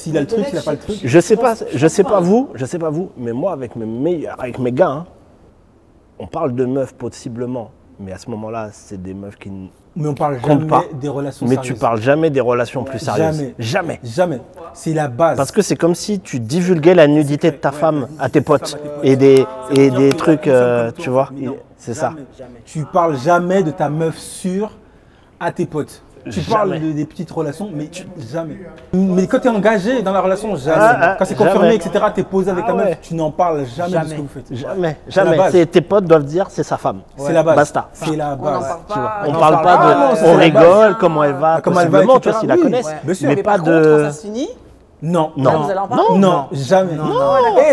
S'il a le truc, s'il n'a pas le truc. Je sais pas vous, mais moi avec mes gars, hein, on parle de meufs possiblement, mais à ce moment-là, c'est des meufs qui Mais on parle comptent jamais pas. des relations Mais sérieuses. tu parles jamais des relations plus sérieuses. Jamais. Jamais. C'est la base. Parce que c'est comme si tu divulguais la nudité de ta femme à tes potes et des trucs, tu vois. C'est ça. Tu parles jamais de ta meuf sûre à tes potes. Tu parles Jamais. des petites relations, mais jamais. Mais quand tu es engagé dans la relation, jamais. Quand c'est confirmé, jamais. etc., tu es posé avec ta ouais. meuf, tu n'en parles jamais, de ce que vous faites. Jamais. la base. Tes potes doivent dire c'est sa femme. C'est la base. Basta. C'est la On n'en base. parle Tu vois. pas. On n'en parle pas pas. Non, de. c'est On la rigole, comment elle va, Comment elle va, possiblement, tu etc. vois, s'ils la Oui, connaissent. ouais. Bien sûr. Mais Mais pas par contre, quand ça de. se finit, Non. Non. vous allez en parler Non, jamais. Non.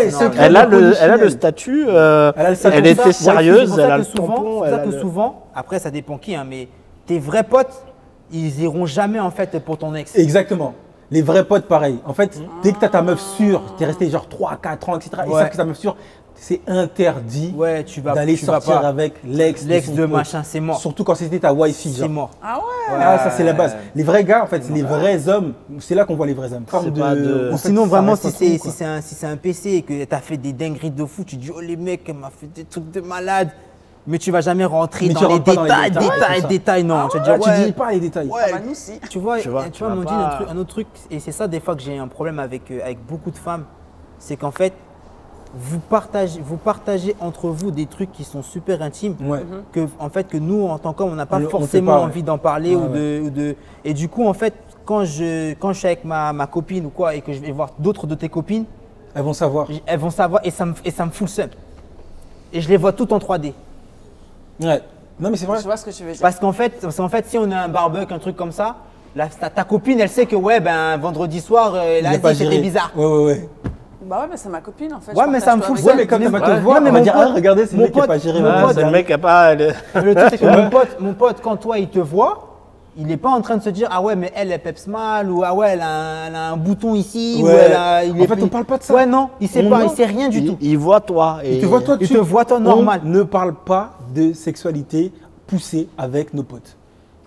Eh, secret Elle a de le polichinelle. statut. Elle a le statut. Elle C'est était pour sérieuse, C'est elle a le pour ça que souvent, tampon. c'est elle pour ça a que le- souvent, après ça dépend qui, hein, mais tes vrais potes, ils iront jamais en fait pour ton ex. Exactement. Les vrais potes, pareil. En fait, dès que tu as ta meuf sûre, tu es resté genre 3, 4 ans, etc. Ils Ouais. savent que ta meuf sûre, c'est interdit Ouais, tu vas d'aller tu vas sortir pas. avec l'ex L'ex son de pote. machin, c'est mort. Surtout quand c'était ta wifi. C'est genre. mort. ah ouais. Ah, ça c'est la base. Les vrais gars, en fait, c'est les vrais hommes. C'est là qu'on voit les vrais hommes. Forme pas de- en Ou fait, sinon, ça vraiment, reste si un c'est trou, si c'est un PC et que tu as fait des dingueries de fou, tu dis, oh les mecs, elle m'a fait des trucs de malade. Mais tu vas jamais rentrer Mais dans tu les rentres pas dans les détails, détails, détails, c'est ça. détails, non. Tu vas quoi. dire, Là, tu ouais. dis pas les détails. Ah bah nous si. Tu vois, Tu vois, tu tu vois, vas Mondine, pas- un autre truc, et c'est ça des fois que j'ai un problème avec beaucoup de femmes, c'est qu'en fait, vous partagez entre vous des trucs qui sont super intimes, Ouais. que nous, en tant qu'hommes, on n'a pas On le fait forcément pas, ouais. envie d'en parler Ouais, ou de. Et du coup, en fait, quand je suis avec ma copine ou quoi, et que je vais voir d'autres de tes copines, Elles vont savoir. elles vont savoir, et ça me fout le seum. Et je les vois toutes en 3D. Ouais. Non, mais c'est vrai. Je vois ce que tu veux dire. Parce qu'en fait, si on a un barbecue, un truc comme ça, ta copine, elle sait que ouais, ben vendredi soir, elle Il a est pas dit c'était géré. bizarre. Ouais. Bah ouais, mais c'est ma copine en fait. Ouais, je mais partage ça me tout fout le avec seum. Ouais, mais quand elle va te Ouais, voir, mais elle va mon dire, pote- ah, regardez, c'est le mon mec qui n'a pote- pas géré. mon Ah, pote, c'est le mec qui a pas. Le truc, c'est que mon pote, quand toi, il te voit, il n'est pas en train de se dire, ah ouais, mais elle peps mal, ou ah ouais, elle a un bouton ici, ou Ouais. elle a. En fait, on parle pas de ça. Ouais, non, il sait pas, Non. il sait rien du tout. Il voit toi. Et... Il te voit toi Il dessus. te voit toi normal. On ne parle pas de sexualité poussée avec nos potes.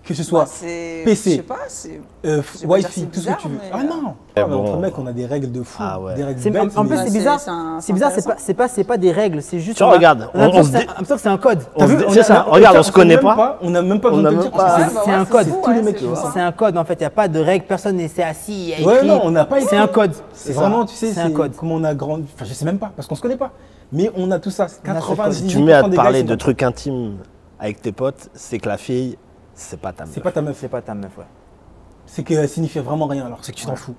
Que ce soit Bah, c'est. PC, Je sais pas, c'est. je vais pas dire Wifi, c'est tout ce que bizarre, tu veux. mais, Ah non. Eh Ah, mais bon. entre mecs, on a des règles de fou. Ah ouais. Des règles C'est- bêtes. en plus, mais- c'est bizarre. c'est C'est bizarre, intéressant. c'est pas des règles, c'est juste. Tu vois, regarde, on a on se dit- l'impression que c'est un code. T'as vu, C'est ça, regarde, on se connaît pas. On n'a même pas On besoin n'a de te même dire. pas- parce que Ouais, c'est- bah c'est ouais, un code. fou, tous les ouais, mecs c'est qui font fou, ça. hein. C'est un code en fait, il n'y a pas de règle, personne n'est assis, il y a Ouais, écrit. non, on n'a pas C'est écrit. un code. C'est vraiment, tu sais, C'est un code. comment on a grandi. Enfin, je sais même pas, parce qu'on se connaît pas. Mais on a tout ça. On a ce code. 90% Si tu mets à te des gars, parler ils sont de comme- trucs intimes avec tes potes, c'est que la fille, c'est pas ta meuf. C'est pas ta meuf. C'est pas ta meuf, ouais. C'est qu'elle signifie vraiment rien, alors c'est que tu t'en fous.